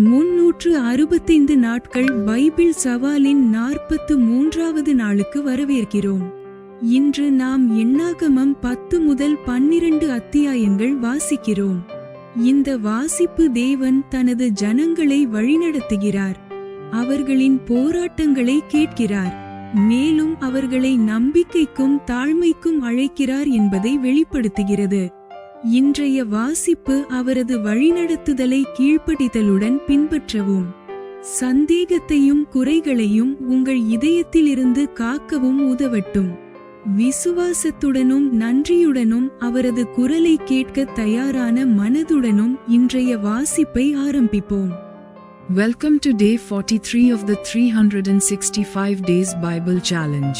365 நாட்கள் பைபிள் சவாலின் 43வது நாளுக்கு வரவேற்கிறோம். இன்று நாம் எண்ணாகமம் 10 முதல் 12 அத்தியாயங்கள் வாசிக்கிறோம். இந்த வாசிப்பு தேவன் தனது ஜனங்களை வழிநடத்துகிறார், அவர்களின் போராட்டங்களை கேட்கிறார், மேலும் அவர்களை நம்பிக்கைக்கும் தாழ்மைக்கும் அழைக்கிறார் என்பதை வெளிப்படுத்துகிறது. இன்றைய வாசிப்பு அவரது வழிநடத்துதலை கீழ்ப்படிதலுடன் பின்பற்றவும், சந்தேகத்தையும் குறைகளையும் உங்கள் இதயத்திலிருந்து காக்கவும் உதவட்டும். விசுவாசத்துடனும் நன்றியுடனும் அவரது குரலை கேட்க தயாரான மனதுடனும் இன்றைய வாசிப்பை ஆரம்பிப்போம். Welcome to day 43 of the 365 days Bible challenge.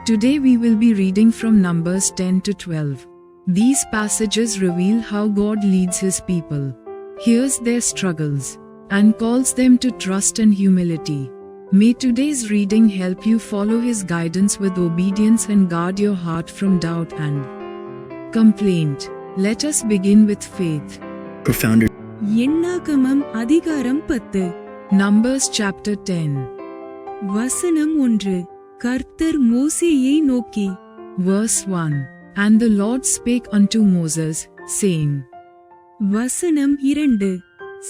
Today we will be reading from Numbers 10 to 12. These passages reveal how God leads His people, hears their struggles, and calls them to trust and humility. May today's reading help you follow His guidance with obedience and guard your heart from doubt and complaint. Let us begin with faith. Profounder. எண்ணாகமம் அதிகாரம் 10. Numbers chapter 10. வசனம் 1. கர்த்தர் மோசேயை நோக்கி. Verse 1. And the Lord spake unto Moses, saying. வசனம் 2.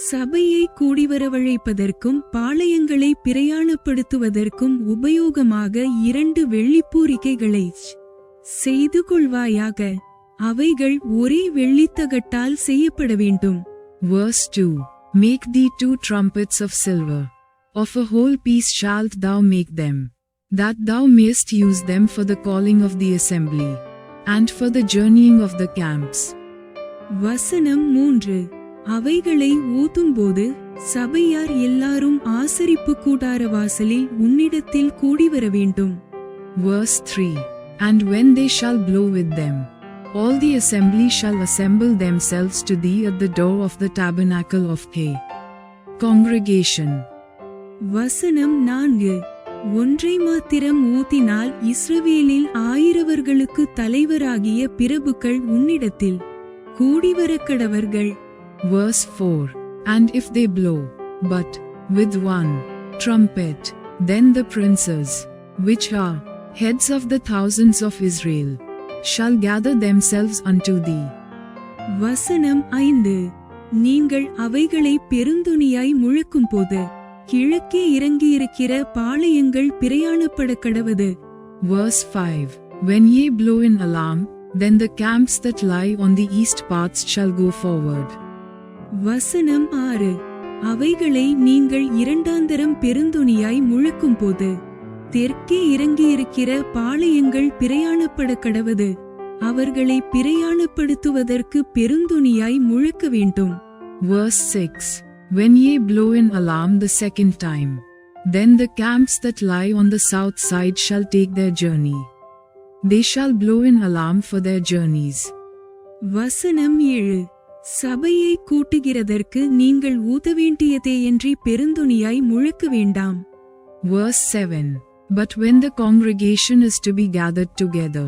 சபையை கூடிவரவழைப்பதற்கும் பாளையங்களை பிரயாணப்படுத்துவதற்கும் உபயோகமாக 2 வெள்ளிப்பூரிகைகளை செய்து கொள்வாயாக, அவைகள் ஒரே வெள்ளித்தகட்டால் செய்யப்பட வேண்டும். Verse 2. Make thee 2 trumpets of silver, of a whole piece shalt thou make them, that thou mayest use them for the calling of the assembly, and for the journeying of the camps. வசனம் 3. அவைகளை ஊதும்போது சபையார் எல்லாரும் ஆசரிப்பு கூடார வாசலில் உன்னிடத்தில் கூடிவர வேண்டும். Verse 3. And when they shall blow with them, all the assembly shall assemble themselves to thee at the door of the tabernacle of the congregation. வசனம் 4. ஒன்றை மாத்திரம் ஊதினால் இஸ்ரவேலில் 1000 தலைவராகிய பிரபுக்கள் உன்னிடத்தில் கூடிவரக்கடவர்கள். Verse 4. And if they blow but with 1 trumpet, then the princes, which are heads of the thousands of Israel, shall gather themselves unto thee. வசனம் 5. நீங்கள் அவைகளை பெருந்தொனியாய் முழக்கும்போது கிழக்கே இறங்கியிருக்கிற பாளையங்கள் பிரயாணப்பட கடவது. Verse 5. When ye blow an alarm, then the camps that lie on the east paths shall go forward. வசனம் 6. அவைகளை நீங்கள் இரண்டாந்தரம் பெருந்தொனியாய் முழக்கும்போது தெற்கே இறங்கியிருக்கிற பாளையங்கள் பிரயாணப்பட கடவது, அவர்களை பிரயாணப்படுத்துவதற்கு பெருந்தொனியாய் முழக்க வேண்டும். Verse 6. When ye blow an alarm the second time, then the camps that lie on the south side shall take their journey. They shall blow an alarm for their journeys. வசனம் 7. சபையை கூட்டுகிறதற்கு நீங்கள் ஊத வேண்டியதேயன்றி பெருந்தொனியாய் முழக்க வேண்டாம். Verse 7. But when the congregation is to be gathered together,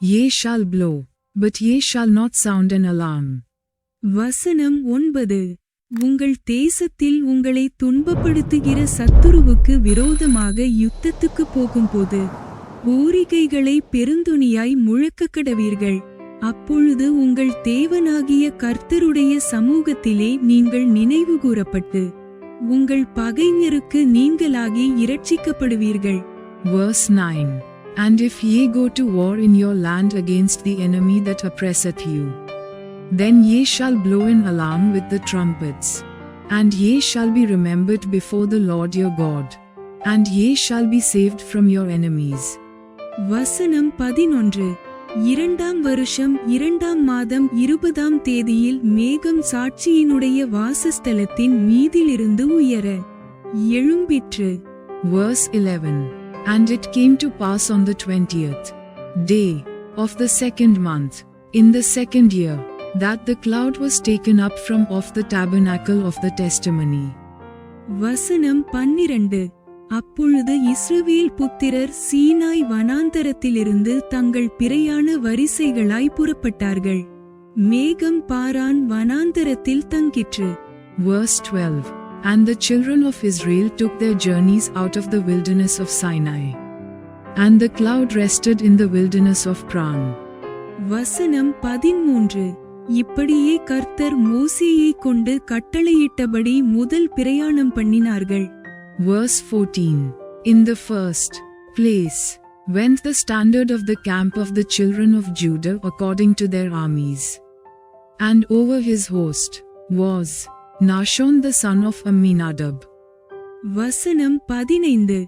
ye shall blow, but ye shall not sound an alarm. வசனம் 9. உங்கள் தேசத்தில் உங்களை துன்பப்படுத்துகிற சத்துருவுக்கு விரோதமாக யுத்தத்துக்கு போகும்போது பூரிகைகளை பெருந்தொனியாய் முழக்கக்கடவீர்கள். அப்பொழுது உங்கள் தேவனாகிய கர்த்தருடைய சமூகத்திலே நீங்கள் நினைவு கூறப்பட்டு உங்கள் பகைஞருக்கு நீங்களாகி இரட்சிக்கப்படுவீர்கள். Verse 9. And if ye go to war in your land against the enemy that oppresseth you, then ye shall blow an alarm with the trumpets, and ye shall be remembered before the Lord your God, and ye shall be saved from your enemies. வசனம் 11. 2ஆம் வருஷம் 2ஆம் மாதம் 20ஆம் தேதியில் மேகம் சாட்சியினுடைய வாசஸ்தலத்தின் மீதிலிருந்து உயர எழும்பிற்று. Verse 11. And it came to pass on the 20th day of the 2nd month, in the 2nd year, that the cloud was taken up from off the tabernacle of the testimony. வசனம் 12. அப்பொழுது இஸ்ரவேல் புத்திரர் சீனாய் வனாந்தரத்திலிருந்து தங்கள் பிரயாண வரிசைகளாய் புறப்பட்டார்கள். மேகம் பாரான் வனாந்தரத்தில் தங்கிற்று. Verse 12. And the children of Israel took their journeys out of the wilderness of Sinai. And the cloud rested in the wilderness of Paran. வசனம் 13. இப்படியே கர்த்தர் மோசேயை கொண்டு கட்டளையிட்டபடி முதல் பிரயாணம் பண்ணினார்கள். Verse 14. In the first place went the standard of the camp of the children of Judah according to their armies. And over his host was Nahshon the son of Amminadab. வசனம் 15.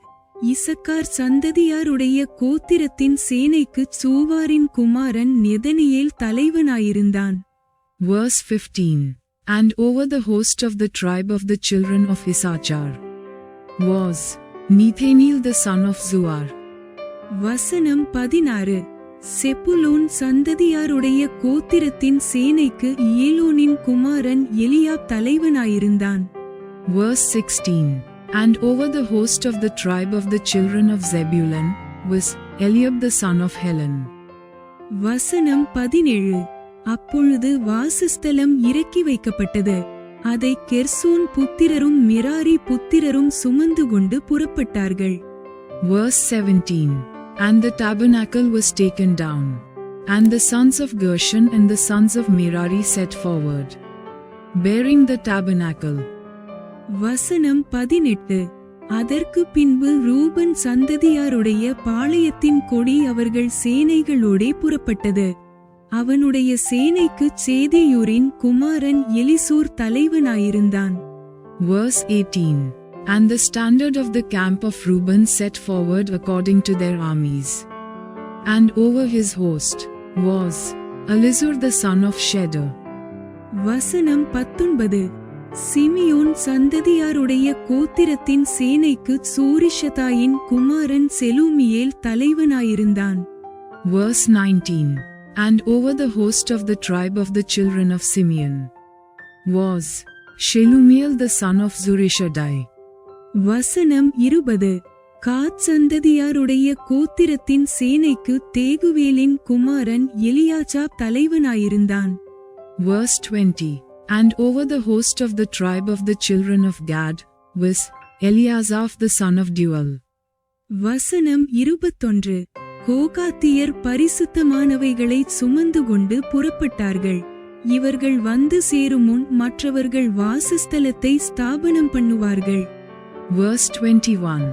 இசக்கார் சந்ததியாருடைய கோத்திரத்தின் சேனைக்கு சூவாரின் குமாரன் நெதனியேல் தலைவனாயிருந்தான். Verse 15. And over the host of the tribe of the children of Issachar was Nethaneel the son of Zuar. வசனம் 16. செப்புலோன் சந்ததியாருடைய கோத்திரத்தின் சேனைக்கு ஏலோனின் குமாரன் Eliab தலைவனாயிருந்தான். Verse 16. And over the host of the tribe of the children of Zebulun was Eliab the son of Helon. வசனம் 17. அப்பொழுது வாசஸ்தலம் இறக்கி வைக்கப்பட்டது. அதை Gershon புத்திரரும் மெராரி புத்திரரும் சுமந்து கொண்டு புறப்பட்டார்கள். Verse 17. And the tabernacle was taken down. And the sons of Gershon and the sons of Merari set forward, bearing the tabernacle. வசனம் 18. அதற்கு பின்பு ரூபன் சந்ததியாருடைய பாளையத்தின் கொடி அவர்கள் சேனைகளோடே புறப்பட்டது. அவனுடைய சேனைக்கு சேதேயூரின் குமாரன் Elizur தலைவனாயிருந்தான். Verse 18. And the standard of the camp of Reuben set forward according to their armies. And over his host was Elizur the son of Shedeur. வசனம் 19. சிமியோன் சந்ததியாருடைய கோத்திரத்தின் சேனைக்கு சூரிஷதாயின் குமாரன் செலூமியேல் தலைவனாயிருந்தான். Verse 19. And over the host of the tribe of the children of Simeon was Shelumiel the son of Zurishadai. வசனம் 20. காத் சந்ததியாருடைய கோத்திரத்தின் சேனைக்கு தேகுவேலின் குமாரன் எலியாசாப் தலைவனாயிருந்தான். Verse 20. And over the host of the tribe of the children of Gad was Eliasaph the son of Deuel. வசனம் 21. கோகாத்தியர் பரிசுத்தமானவைகளை சுமந்து கொண்டு புறப்பட்டார்கள். இவர்கள் வந்து சேருமுன் மற்றவர்கள் வாசஸ்தலத்தை ஸ்தாபனம் பண்ணுவார்கள். Verse 21.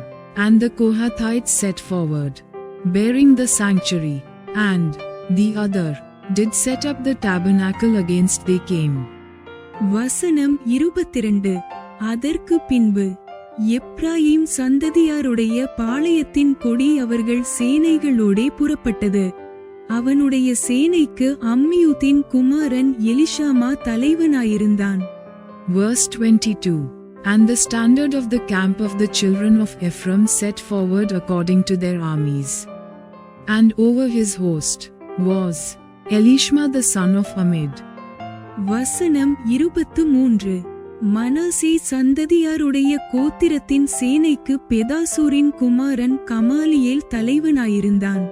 And the Kohathites set forward, bearing the sanctuary, and the other did set up the tabernacle against they came. வசனம் 22. அதற்கு பின்பு எப்ராயிம் சந்ததியாருடைய பாளையத்தின் கொடி அவர்கள் சேனைகளோடே புறப்பட்டது. அவனுடைய சேனைக்கு அம்மியூத்தின் குமாரன் Elishama தலைவனாயிருந்தான். Verse 22. And the standard of the camp of the children of Ephraim set forward according to their armies. And over his host was Elishma the son of Amid. வசனம் 23. மனாசே சந்ததியாருடைய கோத்திரத்தின் சேனைக்கு பெதாசூரின் குமாரன் Gamaliel தலைவனாயிருந்தான்.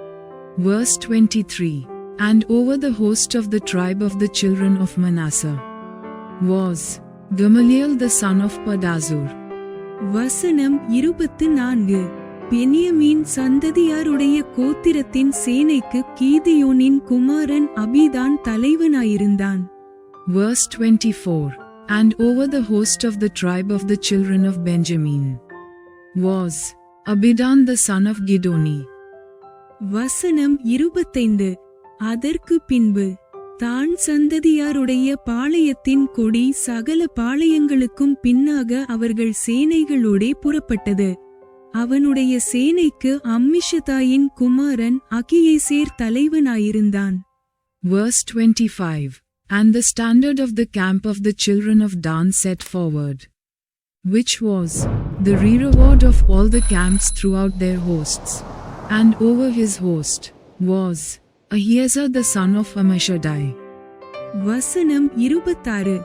Verse 23. And over the host of the tribe of the children of Manasseh was Gamaliel the son of Pedazur. வசனம் 24. பெனியமீன் சந்ததியாருடைய கோத்திரத்தின் சேனைக்கு கீதியோனின் குமாரன் அபிதான் தலைவனாயிருந்தான். Verse 24. And over the host of the tribe of the children of Benjamin was Abidan the son of Gidoni. வசனம் 25. அதற்கு பின்பு தான் சந்ததியாருடைய பாளையத்தின் கொடி சகல பாளையங்களுக்கும் பின்னாக அவர்கள் சேனைகளோடே புறப்பட்டது. அவனுடைய சேனைக்கு அம்மிஷதாயின் குமாரன் அகியேசேர் தலைவனாயிருந்தான். Verse 25. And the standard of the camp of the children of Dan set forward, which was the rearward of all the camps throughout their hosts. And over his host was Ahiezer the son of Ammishaddai. வசனம் 26.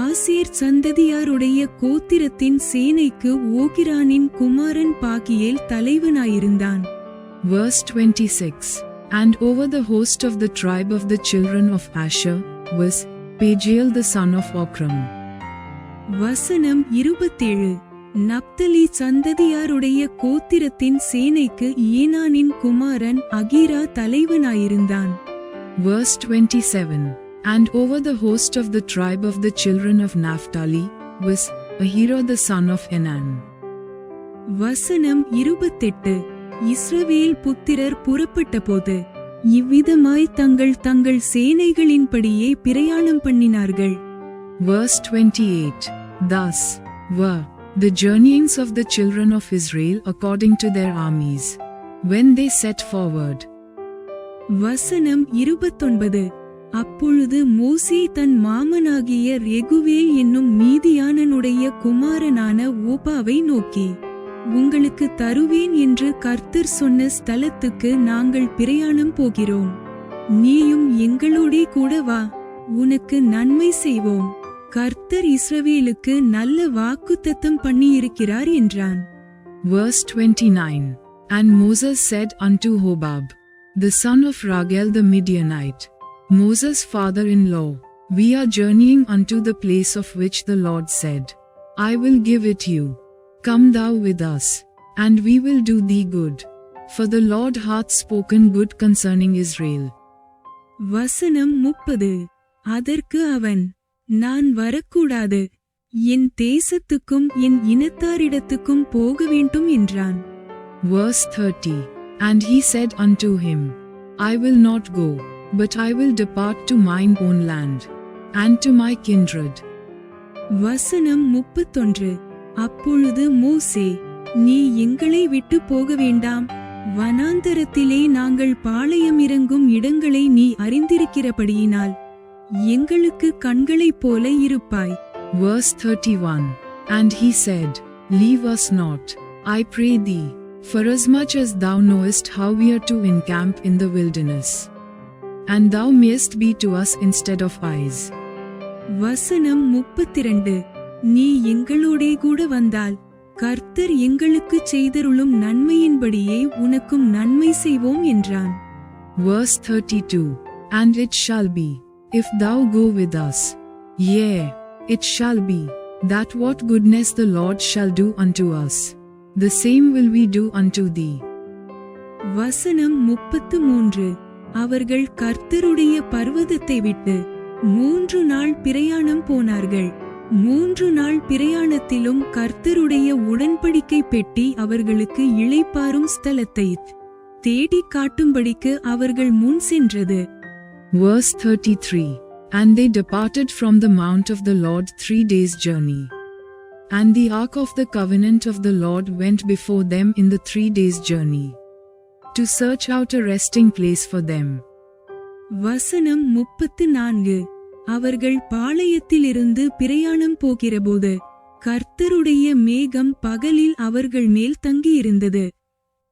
ஆசேர் சந்ததியாருடைய கோத்திரத்தின் சேனைக்கு ஓகிரானின் குமாரன் பாகியேல் தலைவனாயிருந்தான். Verse 26. And over the host of the tribe of the children of Asher was Pagiel the son of Okram. வசனம் 27. நப்தலி சந்ததியாருடைய கோத்திரத்தின் சேனைக்கு ஏனானின் குமாரன் Ahira தலைவனாயிருந்தான். Verse 27. And over the host of the tribe of the children of Naphtali was Ahira the son of Enan. வசனம் 28. இஸ்ரவேல் புத்திரர் புறப்பட்டபோது இவ்விதமாய் தங்கள் சேனைகளின்படியே பிரயாணம் பண்ணினார்கள். Verse 28. Thus were the journeyings of the children of Israel according to their armies, when they set forward. வசனம் 29. அப்பொழுது மோசே தன் மாமனாகிய Raguel என்னும் மீதியானனுடைய குமாரனான ஓபாவை நோக்கி, உங்களுக்கு தருவேன் என்று கர்த்தர் சொன்ன ஸ்தலத்துக்கு நாங்கள் பிரயாணம் போகிறோம். நீயும் எங்களோடே கூட வா, உனக்கு நன்மை செய்வோம். கர்த்தர் இஸ்ரவேலுக்கு நல்ல வாக்குத்தத்தம் பண்ணியிருக்கிறார் என்றான். Verse 29. And Moses said unto Hobab, the son of Raguel the Midianite, Moses' father-in-law, we are journeying unto the place of which the Lord said, I will give it you. Come thou with us, and we will do thee good. For the Lord hath spoken good concerning Israel. வசனம் 30. அதற்கு அவன், நான் வரக்கூடாது, என் தேசத்துக்கும் என் இனத்தாரிடத்துக்கும் போக வேண்டும் என்றான். Verse 30. And he said unto him, I will not go, but I will depart to mine own land, and to my kindred. வசனம் 31. அப்பொழுது மோசே, நீ எங்களை விட்டு போக வேண்டாம், வனாந்தரத்திலே நாங்கள் பாளையம் இறங்கும் இடங்களை நீ அறிந்திருக்கிறபடியினால் எங்களுக்கு கண்களைப் போல இருப்பாய். Verse 31. And he said, Leave us not, I pray thee, forasmuch as thou knowest how we are to encamp in the wilderness, and thou mayest be to us instead of eyes. வசனம் 32. நீ எங்களோடே கூட வந்தால் கர்த்தர் எங்களுக்கு செய்தருளும் நன்மையின்படியே உனக்கும் நன்மை செய்வோம் என்றான். Verse 32. And it shall be, if thou go with us, yea, it shall be, that what goodness the Lord shall do unto us, the same will we do unto thee. வசனம் 33. அவர்கள் கர்த்தருடைய பர்வதத்தை விட்டு 3 நாள் பிரயாணம் போனார்கள். 3 நாள் பிரயாணத்திலும் கர்த்தருடைய உடன்படிக்கை பெட்டி அவர்களுக்கு இளைப்பாறும் ஸ்தலத்தை தேடி காட்டும்படிக்கு அவர்கள் முன் சென்றது. Verse 33. And they departed from the mount of the Lord 3 days' journey. And the ark of the covenant of the Lord went before them in the 3 days' journey, to search out a resting place for them. வசனம் 34. அவர்கள் பாளையத்திலிருந்து பிரயாணம் போகிறபோது கர்த்தருடைய மேகம் பகலில் அவர்கள் மேல் தங்கியிருந்தது.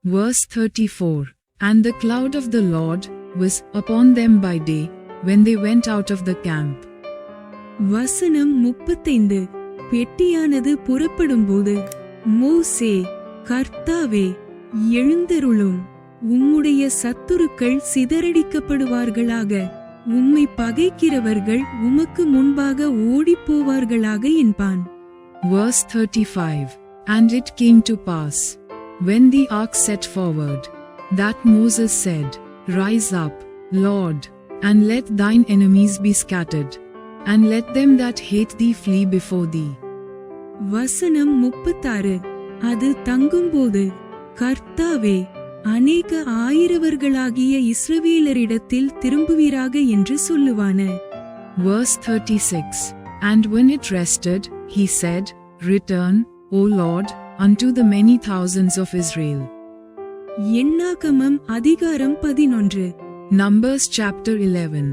Verse 34. And the cloud of the Lord was upon them by day, when they went out of the camp. வசனம் 35. பெட்டியானது புறப்படும்போது மோசே, கர்த்தாவே, எழுந்தருளும், உம்முடைய சத்துருக்கள் சிதறடிக்கப்படுவார்களாக, உம்மை பகைக்கிறவர்கள் உமக்கு முன்பாக ஓடிப்போவார்களாக என்பான். Verse 35. And it came to pass, when the ark set forward, that Moses said, Rise up, Lord, and let thine enemies be scattered, and let them that hate thee flee before thee. வசனம் 36. அது தங்கும்போது, கர்த்தாவே, அநேக ஆயிரவர்களாகிய இஸ்ரவேலரிடத்தில் திரும்புவீராக என்று சொல்லுவான. Verse 36. And when it rested, he said, Return, O Lord, unto the many thousands of Israel. எண்ணாகமம் அதிகாரம் 11. Numbers chapter 11.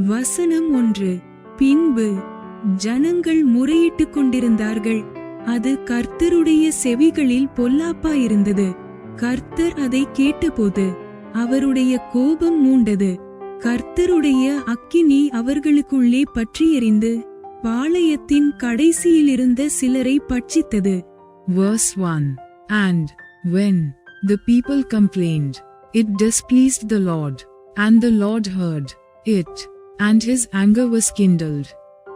வசனம் 1. பின்பு ஜனங்கள் முறையிட்டுக் கொண்டிருந்தார்கள். அது கர்த்தருடைய செவிகளில் பொல்லாப்பாயிருந்தது. கர்த்தர் அதை கேட்டபோது அவருடைய கோபம் மூண்டது. கர்த்தருடைய அக்கினி அவர்களுக்குள்ளே பற்றி எரிந்து பாளையத்தின் கடைசியிலிருந்த சிலரை பட்சித்தது. Verse 1. And when the people complained, it displeased the Lord, and the Lord heard it, and his anger was kindled,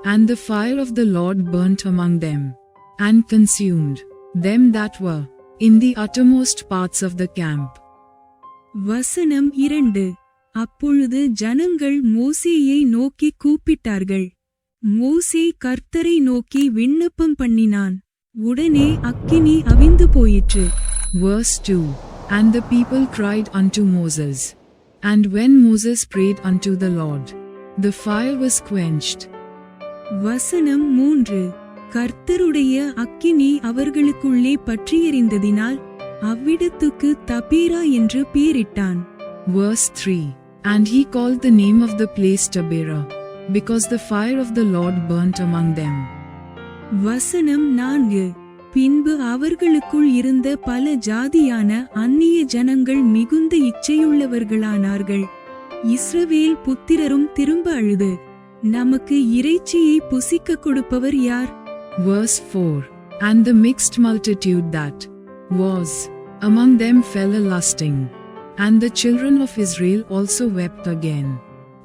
And the fire of the Lord burnt among them, and consumed them that were in the uttermost parts of the camp. வசனம் 2. அப்பொழுது ஜனங்கள் மோசேயை நோக்கி கூப்பிட்டார்கள். மோசே கர்த்தரை நோக்கி விண்ணப்பம் பண்ணினான். உடனே அக்கினி அவிந்து போயிற்று. Verse 2. And the people cried unto Moses. And when Moses prayed unto the Lord, the fire was quenched. வசனம் 3. கர்த்தருடைய அக்கினி அவர்களுக்குள்ளே பற்றியெரிந்ததினால் அவ்விடத்துக்கு தபேரா என்று பேரிட்டான். Verse 3. And he called the name of the place Taberah, because the fire of the Lord burnt among them. வசனம் 4. பின்பு அவர்களுக்குள் இருந்த பல ஜாதியான அந்நிய ஜனங்கள் மிகுந்த இச்சையுள்ளவர்களானார்கள். இஸ்ரவேல் புத்திரரும் திரும்ப அழுது, நமக்கு இறைச்சியை புசிக்க கொடுப்பவர் யார்? Verse 4. And the mixed multitude that was among them fell a lusting. And the children of Israel also wept again,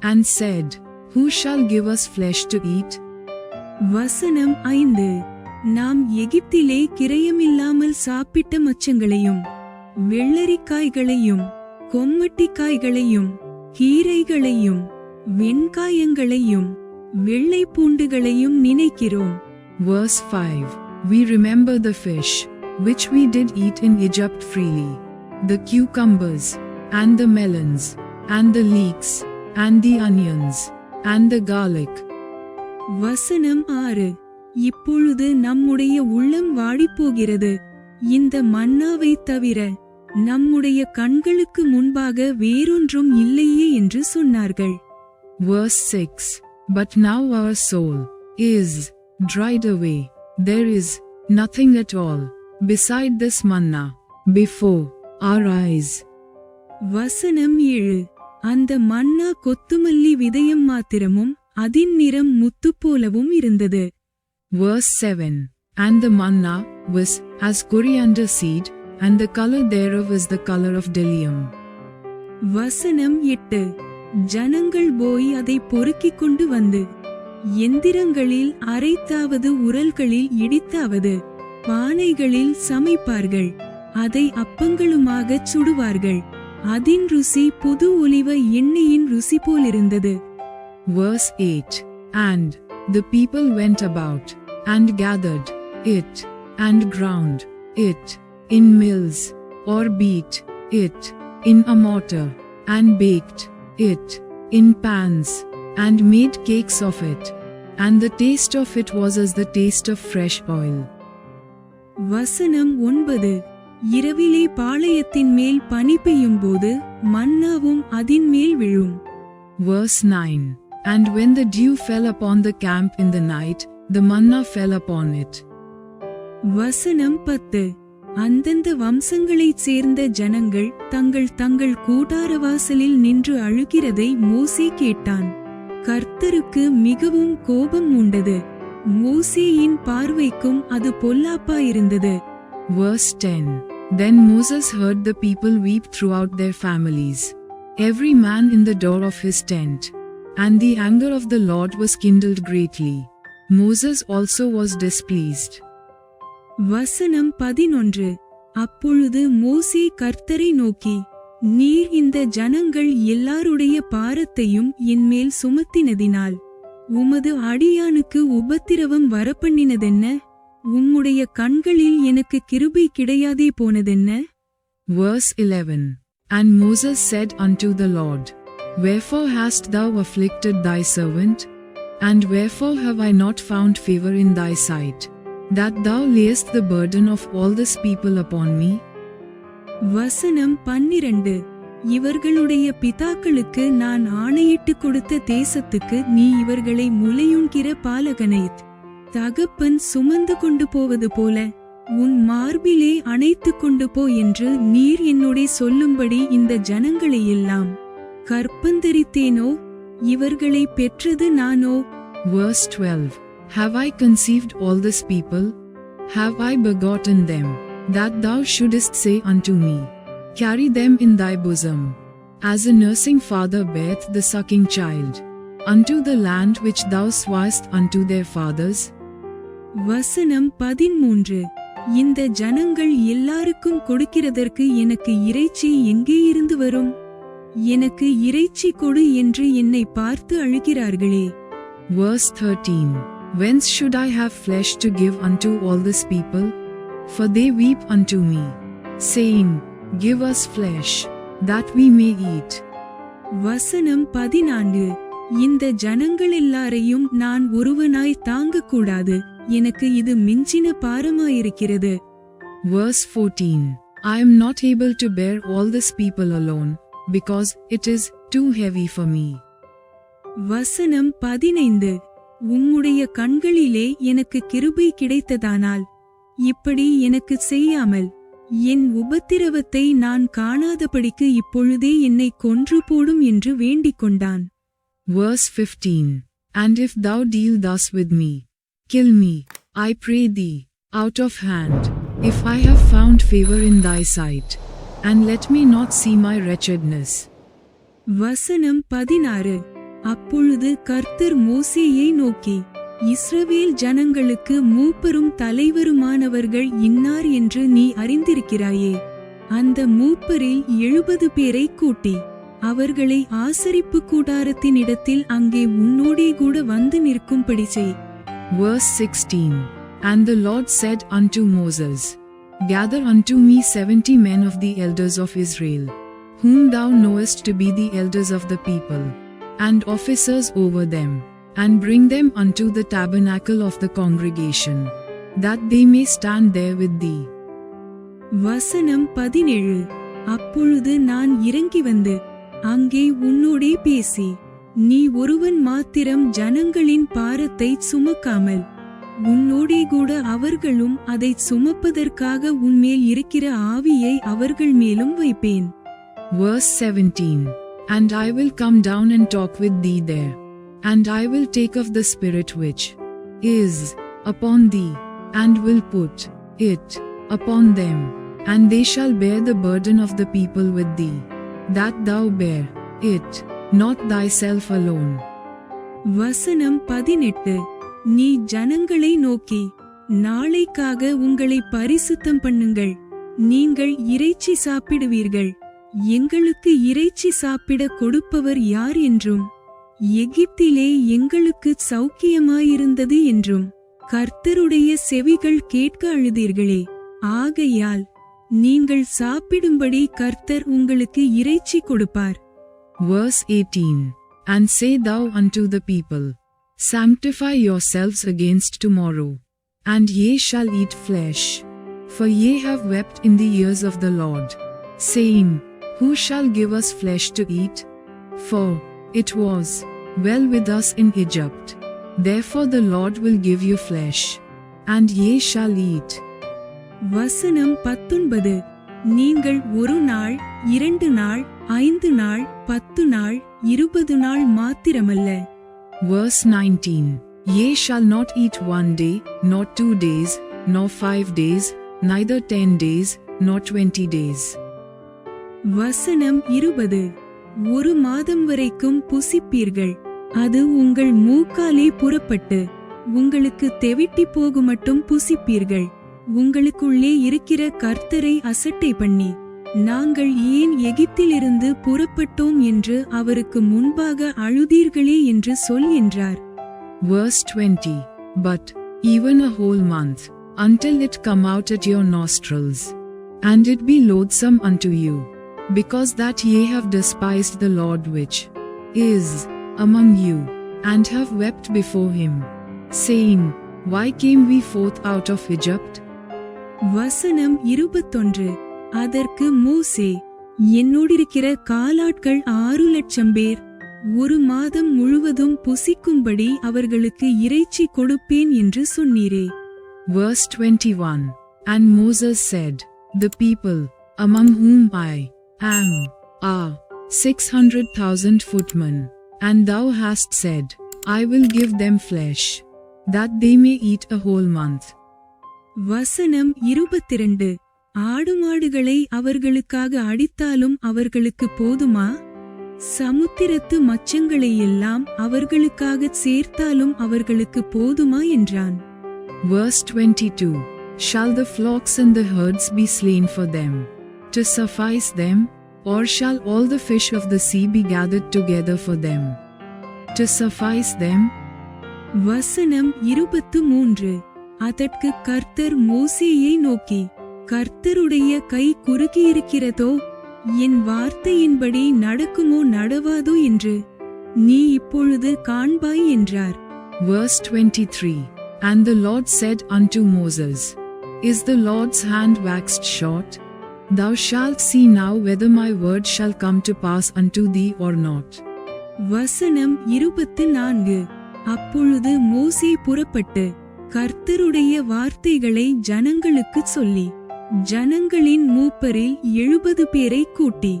and said, Who shall give us flesh to eat? வசனம் 5. நாம் எகிப்திலே கிரயமில்லாமல் சாப்பிட்ட மச்சங்களையும் வெள்ளரிக்காய்களையும் கொம்மட்டிக்காய்களையும் கீரைகளையும் வெண்காயங்களையும் வெள்ளை பூண்டுகளையும் நினைக்கிறோம். Verse 5. We remember the fish, which we did eat in Egypt freely, the cucumbers, and the melons, and the leeks, and the onions, and the garlic. வசனம் 6. இப்பொழுது நம்முடைய உள்ளம் வாடிப்போகிறது. இந்த மன்னாவை தவிர நம்முடைய கண்களுக்கு முன்பாக வேறொன்றும் இல்லையே என்று சொன்னார்கள். Verse 6. But now our soul is dried away. There is nothing at all beside this manna before our eyes. வசனம் 7. அந்த மன்னா கொத்துமல்லி விதயம் மாத்திரமும் அதின் நிறம் முத்து போலவும் இருந்தது. Verse 7. And the manna was as coriander seed, and the color thereof is the color of bdellium. வசனம் 8. ஜனங்கள் போய் அதை பொறுக்கிக் கொண்டு வந்து எந்திரங்களில் அரைத்தாவது உரல்களில் இடித்தாவது பானைகளில் சமைப்பார்கள். அதை அப்பங்களுமாகச் சுடுவார்கள். அதின் ருசி புது ஒலிவ எண்ணெயின் ருசி போலிருந்தது. Verse 8. And the people went about, and gathered it, and ground it in mills, or beat it in a mortar, and baked it in pans, and made cakes of it. And the taste of it was as the taste of fresh oil. வசனம் 9. இரவிலே பாளையத்தின் மேல் பனி பெய்யும் போது மன்னாவும் அதின் மேல் விழும். Verse 9. And when the dew fell upon the camp in the night, the manna fell upon it. வசனம் 10. அந்தந்த வம்சங்களைச் சேர்ந்த ஜனங்கள் தங்கள் தங்கள் கூடாரவாசலில் நின்று அழுகிறதை மோசே கேட்டான். கர்த்தருக்கு மிகவும் கோபம் உண்டது. மோசேயின் பார்வைக்கும் அது பொல்லாப்பாயிருந்தது. Verse 10. Then Moses heard the people weep throughout their families, every man in the door of his tent. And the anger of the Lord was kindled greatly. Moses also was displeased. வசனம் 11. அப்பொழுது மோசே கர்த்தரை நோக்கி, நீர் இந்த ஜனங்கள் எல்லாருடைய பாரத்தையும் என்மேல் சுமத்தினதினால் உமது அடியானுக்கு உபத்திரவம் வரப்பண்ணினதென்ன? உம்முடைய கண்களில் எனக்கு கிருபை கிடையாதே போனதென்ன? Verse 11. And Moses said unto the Lord, Wherefore hast thou afflicted thy servant? And wherefore have I not found favor in thy sight, that thou layest the burden of all this people upon me? வசனம் 12. இவர்களுடைய பிதாக்களுக்கு நான் ஆணையிட்டு கொடுத்த தேசத்துக்கு நீ இவர்களை முலையுண்கிற பாலகனைத் தகப்பன் சுமந்து கொண்டு போவது போல உன் மார்பிலே அணைத்து கொண்டு போ என்று நீர் என்னோடே சொல்லும்படி இந்த ஜனங்களையெல்லாம் கற்பந்தரித்தேனோ? இவர்களை பெற்றது நானோ? Verse 12. Have I conceived all this people? Have I begotten them, that thou shouldest say unto me, Carry them in thy bosom, as a nursing father beareth the sucking child? unto the land which thou swast unto their fathers? வசனம் 13. இந்த ஜனங்கள் எல்லாருக்கும் கொடுக்கிறதற்கு எனக்கு இறைச்சி எங்கே இருந்து வரும்? எனக்கு இறைச்சி கொடு என்று என்னை பார்த்து அழுகிறார்களே. Verse 13. Whence should I have flesh to give unto all this people? For they weep unto me, saying, Give us flesh, that we may eat. வசனம் 14. இந்த ஜனங்கள் எல்லாரையும் நான் ஒருவனாய் தாங்கக்கூடாது, எனக்கு இது மிஞ்சின பாரமாயிருக்கிறது. Verse 14. I am not able to bear all this people alone, because it is too heavy for me. வசனம் 15. உம்முடைய கண்களிலே எனக்கு கிருபை கிடைத்ததானால் இப்படி எனக்கு செய்யாமல் என் உபத்திரவத்தை நான் காணாதபடிக்கு இப்பொழுதே என்னை கொன்று போடும் என்று வேண்டிக் கொண்டான். Verse 15. And if thou deal thus with me, kill me, I pray thee, out of hand, if I have found favor in thy sight, and let me not see my wretchedness. வசனம் 16. அப்பொழுது கர்த்தர் மோசேயை நோக்கி, இஸ்ரவேல் ஜனங்களுக்கு மூப்பரும் தலைவருமானவர்கள் இன்னார் என்று நீ அறிந்திருக்கிறாயே. அந்த மூப்பரில் 70 பேரை கூட்டி அவர்களை ஆசரிப்பு கூடாரத்தினிடத்தில் அங்கே உன்னோடே கூட வந்து நிற்கும்படி செய். Verse 16. And the Lord said unto Moses, Gather unto me 70 men of the elders of Israel, whom thou knowest to be the elders of the people, and officers over them, and bring them unto the tabernacle of the congregation, that they may stand there with thee. வசனம் 17. அப்பொழுது நான் இறங்கி வந்து அங்கே உன்னோடே பேசி, நீ ஒருவன் மாத்திரம் ஜனங்களின் பாரத்தை சுமக்காமல் உன்னோடே கூட அவர்களும் அதை சுமப்பதற்காக உன்மேல் இருக்கிற ஆவியை அவர்கள் மேலும் வைப்பேன். Verse 17. And I will come down and talk with thee there, and I will take of the Spirit which is upon thee, and will put it upon them, and they shall bear the burden of the people with thee, that thou bear it, not thyself alone. வசனம் 18. நீ ஜனங்களை நோக்கி, நாளைக்காக உங்களை பரிசுத்தம் பண்ணுங்கள், நீங்கள் இறைச்சி சாப்பிடுவீர்கள், எங்களுக்கு இறைச்சி சாப்பிட கொடுப்பவர் யார் என்றும், எகிப்திலே எங்களுக்கு சௌக்கியமாயிருந்தது என்றும் கர்த்தருடைய செவிகள் கேட்க அழுதீர்களே. ஆகையால் நீங்கள் சாப்பிடும்படி கர்த்தர் உங்களுக்கு இறைச்சி கொடுப்பார். Verse 18. And say thou unto the people, Sanctify yourselves against tomorrow, and ye shall eat flesh, for ye have wept in the ears of the Lord, saying, Who shall give us flesh to eat? For it was well with us in Egypt. Therefore the Lord will give you flesh, and ye shall eat. வசனம் 19. நீங்கள் 1 நாள், 2 நாள், 5 நாள், 10 நாள், 20 நாள் மாத்திரமல்ல. Verse 19. Ye shall not eat 1 day, nor 2 days, nor 5 days, neither 10 days, nor 20 days. வசனம் 20. 1 மாதம் வரைக்கும் புசிப்பீர்கள், அது உங்கள் மூக்காலே புறப்பட்டு உங்களுக்கு தெவிட்டி போகுமட்டும் புசிப்பீர்கள். உங்களுக்குள்ளே இருக்கிற கர்த்தரை அசட்டை பண்ணி, நாங்கள் ஏன் எகிப்திலிருந்து புறப்பட்டோம் என்று அவருக்கு முன்பாக அழுதீர்களே என்று சொல் என்றார். Verse 20. But even a whole month, until it come out at your nostrils, and it be loathsome unto you, because that ye have despised the Lord which is among you, and have wept before him, saying, Why came we forth out of Egypt? வசனம் 21. அதற்கு மோசே, என்னோடிருக்கிற காலாட்கள் 6,00,000 பேர் 1 மாதம் முழுவதும் புசிக்கும்படி அவர்களுக்கு இறைச்சி கொடுப்பேன் என்று சொன்னீரே. Verse 21. And Moses said, The people, among whom I am, are 600,000 footmen, and thou hast said, I will give them flesh, that they may eat a whole month. வசனம் 22. ஆடு மாடுகளை அவர்களுக்காக அடித்தாலும் அவர்களுக்கு போதுமா? சமுத்திரத்து மச்சங்களையெல்லாம் அவர்களுக்காகச் சேர்த்தாலும் அவர்களுக்கு போதுமா என்றான். Verse 22. Shall the flocks and the herds be slain for them, to suffice them, or shall all the fish of the sea be gathered together for them, to suffice them? வசனம் 23. அதற்கு கர்த்தர் மோசேயை நோக்கி, கர்த்தருடைய கை குறுகியிருக்கிறதோ, என் வார்த்தையின்படி நடக்குமோ நடவாதோ என்று நீ இப்பொழுது காண்பாய் என்றார். Verse 23. And the Lord said unto Moses, Is the Lord's hand waxed short? Thou shalt see now whether my word shall come to pass unto thee or not. வசனம் 24. அப்பொழுது மோசே புறப்பட்டு கர்த்தருடைய வார்த்தைகளை ஜனங்களுக்குச் சொல்லி ஜனங்களின் மூப்பரில் 70 பேரை கூட்டி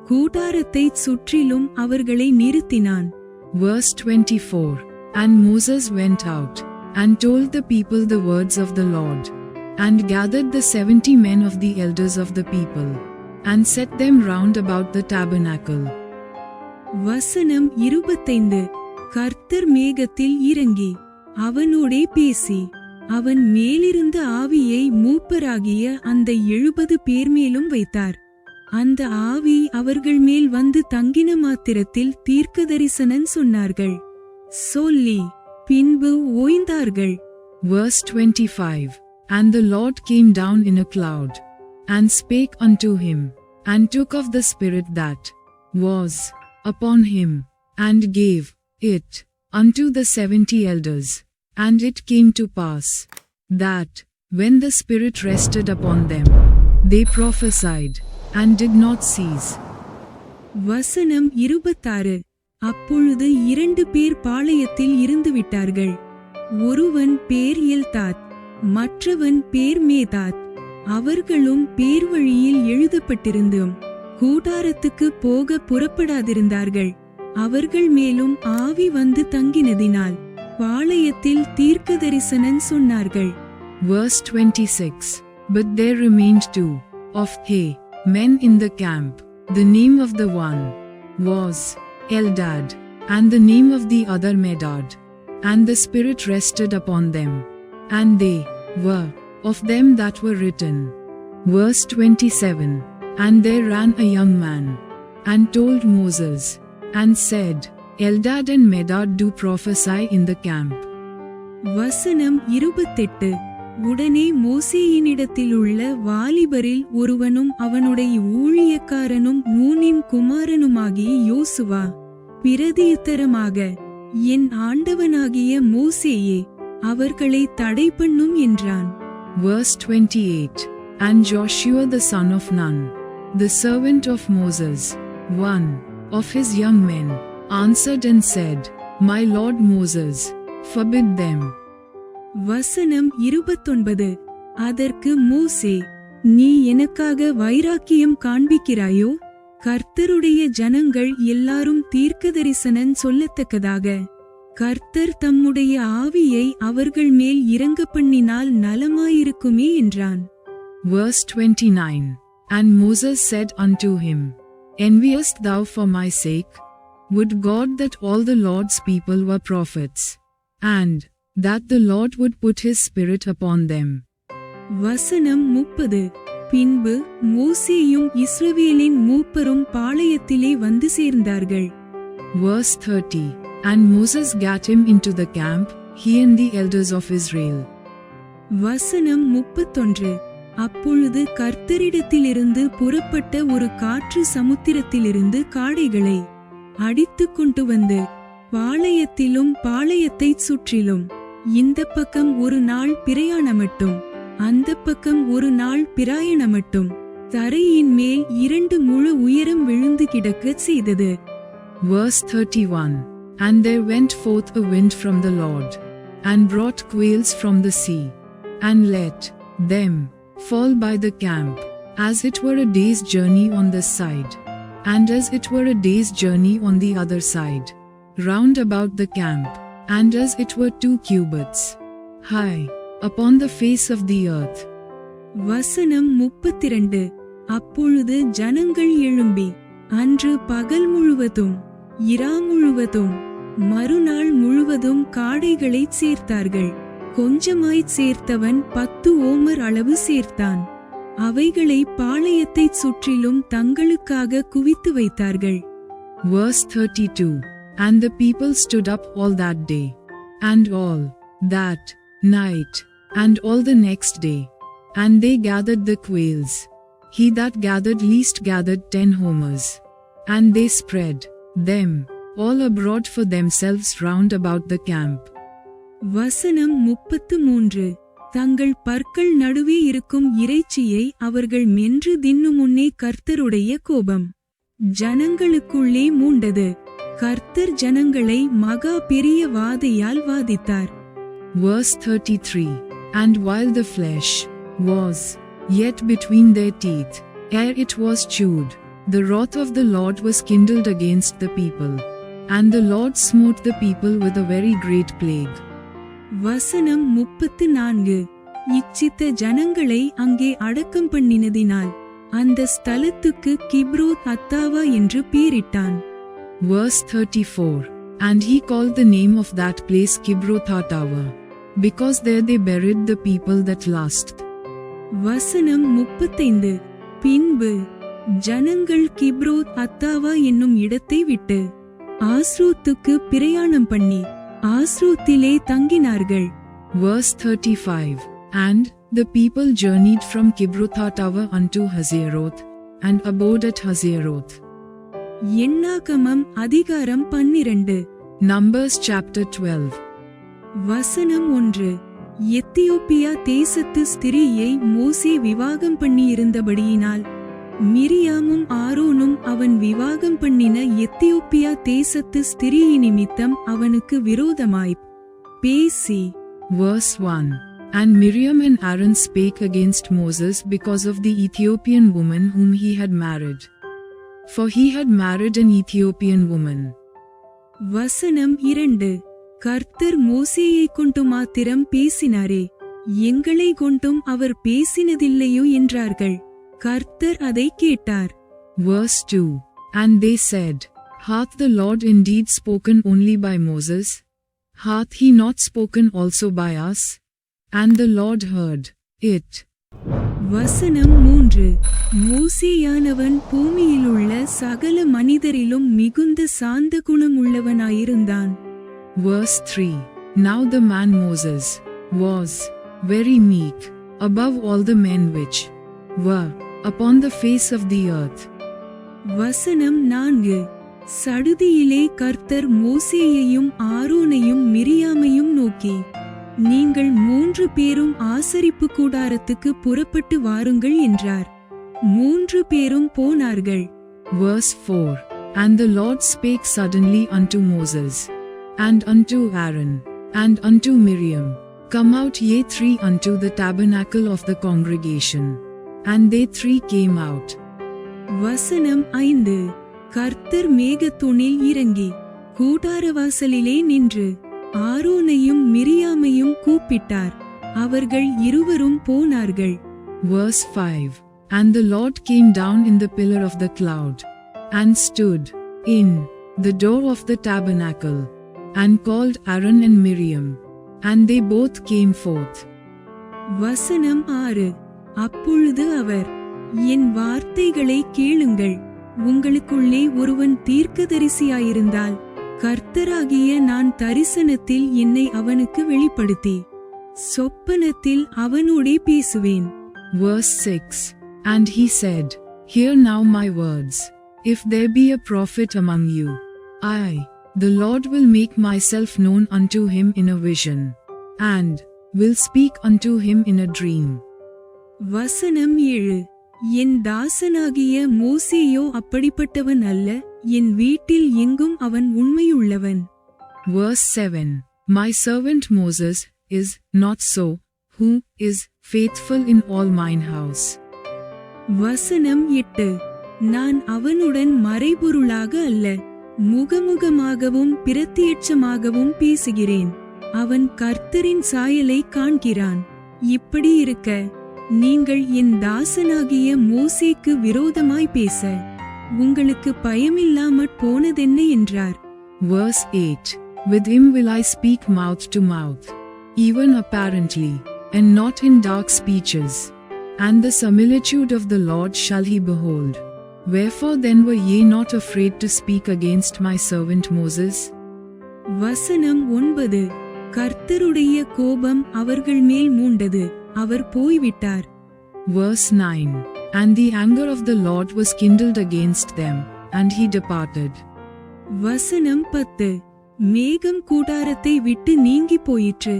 கூடாரத்தைச் சுற்றிலும் அவர்களை நிறுத்தினான். Verse 24. And Moses went out, and told the people the words of the Lord, and gathered the 70 men of the elders of the people, and set them round about the tabernacle. வசனம் 25. கர்த்தர் மேகத்தில் இறங்கி அவனோடே பேசி அவன் மேலிருந்த ஆவியை மூப்பராகிய அந்த 70 பேர் மேலும் வைத்தார். அந்த ஆவி அவர்கள் மேல் வந்து தங்கின மாத்திரத்தில் தீர்க்கதரிசனம் சொன்னார்கள். சொல்லி பின்பு ஓய்ந்தார்கள். Verse 25. And the Lord came down in a cloud, and spake unto him, and took of the Spirit that was upon him, and gave it unto the 70 elders. And it came to pass, that, when the Spirit rested upon them, they prophesied, and did not cease. வசனம் 26. அப்பொழுது 2 பேர் பாளையத்தில் இருந்து விட்டார்கள். ஒருவன் பேர் Eldad, மற்றவன் பேர் மேதாத். அவர்களும் பேர் வழியில் எழுதப்பட்டிருந்தும் கூடாரத்துக்கு போக புறப்படாதிருந்தார்கள். அவர்கள் மேலும் ஆவி வந்து தங்கினதினால் பாளையத்தில் தீர்க்கதரிசனம் சொன்னார்கள். Verse 26. But there remained 2 of they men in the camp. The name of the one was Eldad, and the name of the other Medad. And the Spirit rested upon them, and they were of them that were written. Verse 27. And there ran a young man, and told Moses, and said, Eldad and Medad do prophesy in the camp. வசனம் 28. உடனே மோசேயினிடத்திலுள்ள வாலிபரில் ஒருவனும் அவனுடைய ஊழியக்காரனும் நூனின் குமாரனுமாகிய யோசுவா பிரதியுத்தரமாக, என் ஆண்டவனாகிய மோசேயே, அவர்களை தடை பண்ணும் என்றான். Verse 28. And Joshua the son of Nun, the servant of Moses, one of his young men, answered and said, My Lord Moses, forbid them. வசனம் 29. அதற்கு மோசே, நீ எனக்காக வைராக்கியம் காண்பிக்கிறாயோ? கர்த்தருடைய ஜனங்கள் எல்லாரும் தீர்க்கதரிசனம் சொல்லத்தக்கதாக கர்த்தர் தம்முடைய ஆவியை அவர்கள் மேல் இறங்க பண்ணினால் நலமாயிருக்குமே என்றான். Verse 29. And Moses said unto him, Enviest thou for my sake? Would God that all the Lord's people were prophets, and that the Lord would put his Spirit upon them. வசனம் 30. பின்பு மோசேயும் இஸ்ரவேலின் மூப்பரும் பாளையத்திலே வந்து சேர்ந்தார்கள். Verse 30. And Moses gat him into the camp, he and the elders of Israel. வசனம் 31. அப்பொழுது கர்த்தரிடத்திலிருந்து புறப்பட்ட ஒரு காற்று சமுத்திரத்திலிருந்து காடைகளை அடித்துக் கொண்டு வந்து பாளையத்திலும் பாளையத்தைச் சுற்றிலும் இந்த பக்கம் ஒரு நாள் பிரயாணமட்டும் அந்த பக்கம் ஒரு நாள் பிரயாணமட்டும் தரையின் மேல் 2 முழ உயரம் விழுந்து கிடக்கச் செய்தது. Verse 31. And there went forth a wind from the Lord, and brought quails from the sea, and let them fall by the camp, as it were a day's journey on this side, and as it were a day's journey on the other side, round about the camp, and as it were 2 cubits high upon the face of the earth. வசனம் 32. அப்பொழுது ஜனங்கள் எழும்பி அன்று பகல் முழுவதும் இரா முழுவதும் மறுநாள் முழுவதும் காடைகளைச் சேர்த்தார்கள். கொஞ்சமாய்ச் சேர்த்தவன் 10 ஓமர் அளவு சேர்த்தான். அவைகளை பாளையத்தைச் சுற்றிலும் தங்களுக்காக குவித்து வைத்தார்கள். Verse 32. And the people stood up all that day, and all that night, and all the next day, and they gathered the quails. He that gathered least gathered 10 homers. And they spread them all abroad for themselves round about the camp. வசனம் 33. தங்கள் பற்கள் நடுவே இருக்கும் இறைச்சியை அவர்கள் மென்று தின்னும் முன்னே கர்த்தருடைய கோபம் ஜனங்களுக்குள்ளே மூண்டது. கர்த்தர் ஜனங்களை மகா பெரிய வாதையால் வாதித்தார். Verse 33. And while the flesh was yet between their teeth, ere it was chewed, the wrath of the Lord was kindled against the people, and the Lord smote the people with a very great plague. வசனம் 34. இச்சித்த ஜனங்களை அங்கே அடக்கம் பண்ணினதினால் அந்த ஸ்தலத்துக்கு கிப்ரோத் அத்தாவா என்று பேரிட்டான். Verse 34. And he called the name of that place Kibroth-Hattaavah, because there they buried the people that last. வசனம் 35. பின்பு ஜனங்கள் கிப்ரோத் அத்தாவா என்னும் இடத்தை விட்டு ஆஸ்ரோத்துக்கு பிரயாணம் பண்ணி ஆஸ்ரோத்திலே தங்கினார்கள். Verse 35. And the people journeyed from Kibroth-Hattaavah unto Hazeroth, and abode at Hazeroth. எண்ணாகமம் அதிகாரம் 12. Numbers chapter 12. வசனம் 1. எத்தியோப்பியா தேசத்து ஸ்திரீயை மோசே விவாகம் பண்ணியிருந்தபடியினால் மிரியாமும் ஆரோனும் அவன் விவாகம் பண்ணின எத்தியோப்பியா தேசத்து ஸ்திரீ நிமித்தம் அவனுக்கு விரோதமாய்ப் பேசி. Verse 1. And Miriam and Aaron spake against Moses because of the Ethiopian woman whom he had married. For he had married an Ethiopian woman. வசனம் 2. கர்த்தர் மோசேயை கொண்டு மாத்திரம் பேசினாரே, எங்களை கொண்டும் அவர் பேசினதில்லையோ என்றார்கள். கர்த்தர் அதை கேட்டார். Verse 2. And they said, Hath the Lord indeed spoken only by Moses? Hath he not spoken also by us? And the Lord heard it. வசனம் 3. மோசேயானவன் பூமியிலுள்ள சகல மனிதரிலும் மிகுந்த சாந்த குணமுள்ளவனாயிருந்தான். Verse 3. Now the man Moses was very meek, above all the men which were upon the face of the earth. வசனம் 4. சடுதியிலே கர்த்தர் மோசேயையும் ஆரோனையும் மிரியாமையும் நோக்கி, நீங்கள் 3 பேரும் ஆசரிப்பு கூடாரத்துக்கு புறப்பட்டு வாருங்கள் என்றார். 3 பேரும் போனார்கள். Verse 4. And the Lord spake suddenly unto Moses, and unto Aaron, and unto Miriam, Come out ye 3 unto the tabernacle of the congregation. And they 3 came out. வசனம் 5. கர்த்தர் மேகத்தூணில் இறங்கி கூடாரவாசலிலே நின்று ஆரோனையும் மிரியாமையும் கூப்பிட்டார். அவர்கள் இருவரும் போனார்கள். Verse 5. And the Lord came down in the pillar of the cloud, and stood in the door of the tabernacle, and called Aaron and Miriam, and they both came forth. வசனம் 6. அப்பொழுது அவர், என் வார்த்தைகளை கேளுங்கள், உங்களுக்குள்ளே ஒருவன் தீர்க்கதரிசியாயிருந்தால் கர்த்தராகிய நான் தரிசனத்தில் என்னை அவனுக்கு வெளிப்படுத்தி சொப்பனத்தில் அவனோடே பேசுவேன். Verse 6. And he said, Hear now my words. If there be a prophet among you, I, the Lord, will make myself known unto him in a vision, and will speak unto him in a dream. வசனம் 7. என் தாசனாகிய மோசேயோ அப்படிப்பட்டவன் அல்ல, என் வீட்டில் எங்கும் அவன் உண்மையுள்ளவன். Verse 7. My servant Moses is not so, who is faithful in all mine house. வசனம் 8. நான் அவனுடன் மறைபொருளாக அல்ல, முகமுகமாகவும் பிரத்தியட்சமாகவும் பேசுகிறேன். அவன் கர்த்தரின் சாயலை காண்கிறான். இப்படி இருக்க நீங்கள் என் தாசனாகிய மோசேக்கு விரோதமாய் பேச உங்களுக்கு பயமில்லாமற் போனதென்ன என்றார். Verse 8. With him will I speak mouth to mouth, even apparently, and not in dark speeches. And the similitude of the Lord shall he behold. Wherefore then were ye not afraid to speak against my servant Moses? வசனம் 9. கர்த்தருடைய கோபம் அவர்கள் மேல் மூண்டது, அவர் போய்விட்டார். Verse 9. And the anger of the Lord was kindled against them, and he departed. வசனம் 10. மேகம் கூடாரத்தை விட்டு நீங்கி போயிற்று,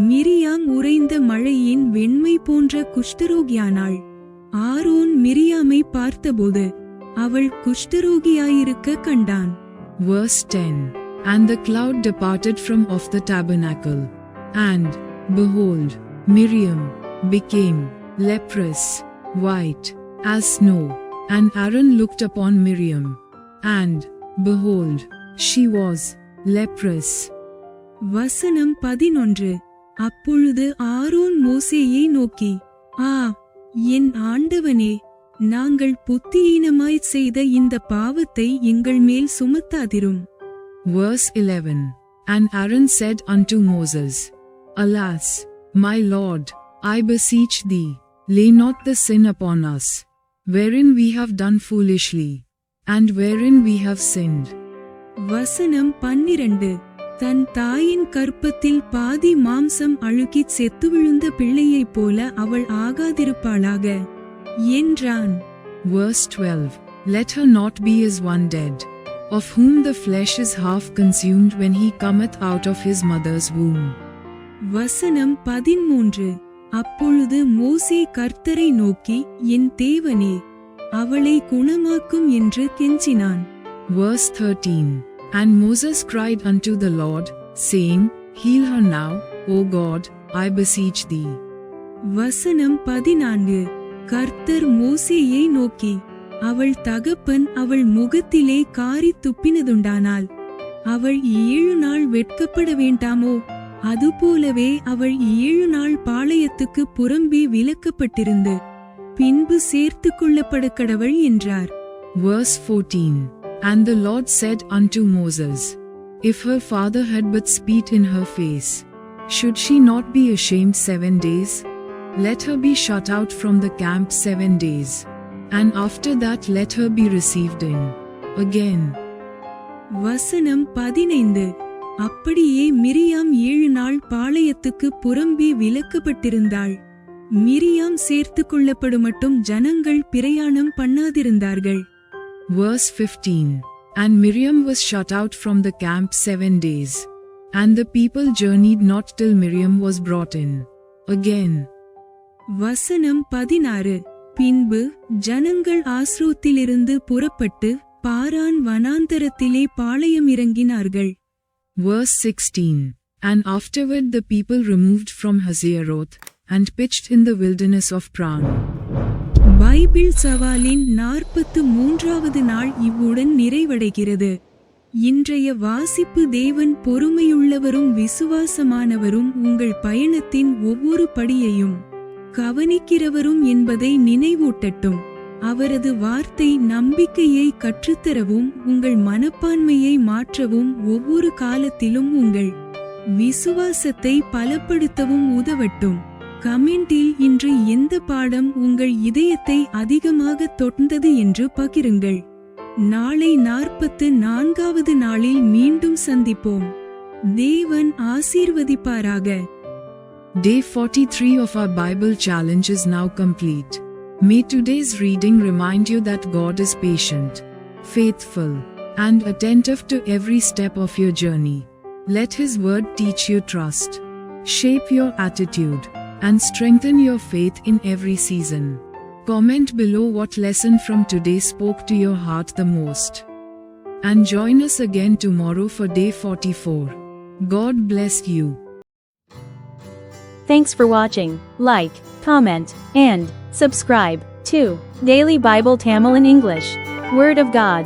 மிரியாம் உறைந்த மழையின் வெண்மை போன்ற குஷ்டரோகியானாள். ஆரோன் மிரியாமை பார்த்தபோது அவள் குஷ்டரோகியாயிருக்க கண்டான். Verse 10. And the cloud departed from off the tabernacle, and, behold, Miriam became leprous, white as snow. And Aaron looked upon Miriam, and, behold, she was leprous. வசனம் 11. அப்பொழுது ஆரோன் மோசேயை நோக்கி, ஆ, என் ஆண்டவனே, நாங்கள் புத்தியீனமாய்ச் செய்த இந்த பாவத்தை எங்கள் மேல் சுமத்தாதிரும். Verse 11. And Aaron said unto Moses, Alas, my Lord, I beseech thee, lay not the sin upon us, wherein we have done foolishly, and wherein we have sinned. வசனம் 12. தன் தாயின் கற்பத்தில் பாதி மாம்சம் அழுகிச் செத்து விழுந்த பிள்ளையைப் போல அவள் ஆகாதிருப்பாளாக என்றான். Verse 12. Let her not be as one dead, of whom the flesh is half consumed when he cometh out of his mother's womb. வசனம் 13. அப்பொழுது மோசே கர்த்தரை நோக்கி, என் தேவனே, அவளை குணமாக்கும் என்று கெஞ்சினான். Verse 13. And Moses cried unto the Lord, saying, Heal her now, O God, I beseech thee. வசனம் 14. கர்த்தர் மோசேயை நோக்கி, அவள் தகப்பன் அவள் முகத்திலே காரி துப்பினதுண்டானால் அவள் 7 நாள் வெட்கப்பட வேண்டாமோ? அதுபோலவே அவள் 7 நாள் பாளையத்துக்கு புறம்பே விலக்கப்பட்டிருந்து பின்பு சேர்த்து கொள்ளப்படக்கடவள் என்றார். Verse 14. And the Lord said unto Moses, If her father had but spit in her face, should she not be ashamed 7 days? Let her be shut out from the camp 7 days, and after that let her be received in. Again. வசனம் 15. அப்படியே Miriam 7 நாள் பாளையத்துக்கு புறம்பே விலக்கப்பட்டிருந்தாள். Miriam சேர்த்து கொள்ளப்படுமட்டும் ஜனங்கள் பிரயாணம் பண்ணாதிருந்தார்கள். Verse 15. And Miriam was shut out from the camp 7 days, and the people journeyed not till Miriam was brought in. Again. வசனம் 16. பின்பு ஜனங்கள் ஆஸ்ரோத்திலிருந்து புறப்பட்டு பாரான் வனாந்தரத்திலே பாளையம் இறங்கினார்கள். Verse 16. And afterward the people removed from Hazeroth, and pitched in the wilderness of Paran. Bible சவாலின் 43வது நாள் இவ்வுடன் நிறைவடைகிறது. இன்றைய வாசிப்பு தேவன் பொறுமையுள்ளவரும் விசுவாசமானவரும் உங்கள் பயணத்தின் ஒவ்வொரு படியையும் கவனிக்கிறவரும் என்பதை நினைவூட்டட்டும். அவரது வார்த்தை நம்பிக்கையை கற்றுத்தரவும் உங்கள் மனப்பான்மையை மாற்றவும் ஒவ்வொரு காலத்திலும் உங்கள் விசுவாசத்தை பலப்படுத்தவும் உதவட்டும். கமெண்டில் இன்று எந்த பாடம் உங்கள் இதயத்தை அதிகமாக தொட்டது என்று பகிருங்கள். நாளை 44வது நாளில் மீண்டும் சந்திப்போம். தேவன் ஆசீர்வதிப்பாராக. Day 43 of our Bible challenge is now complete. May today's reading remind you that God is patient, faithful, and attentive to every step of your journey. Let His word teach you trust, shape your attitude, and strengthen your faith in every season. Comment below what lesson from today spoke to your heart the most. And join us again tomorrow for day 44. God bless you. Thanks for watching. Like, comment, and subscribe to Daily Bible Tamil in English. Word of God.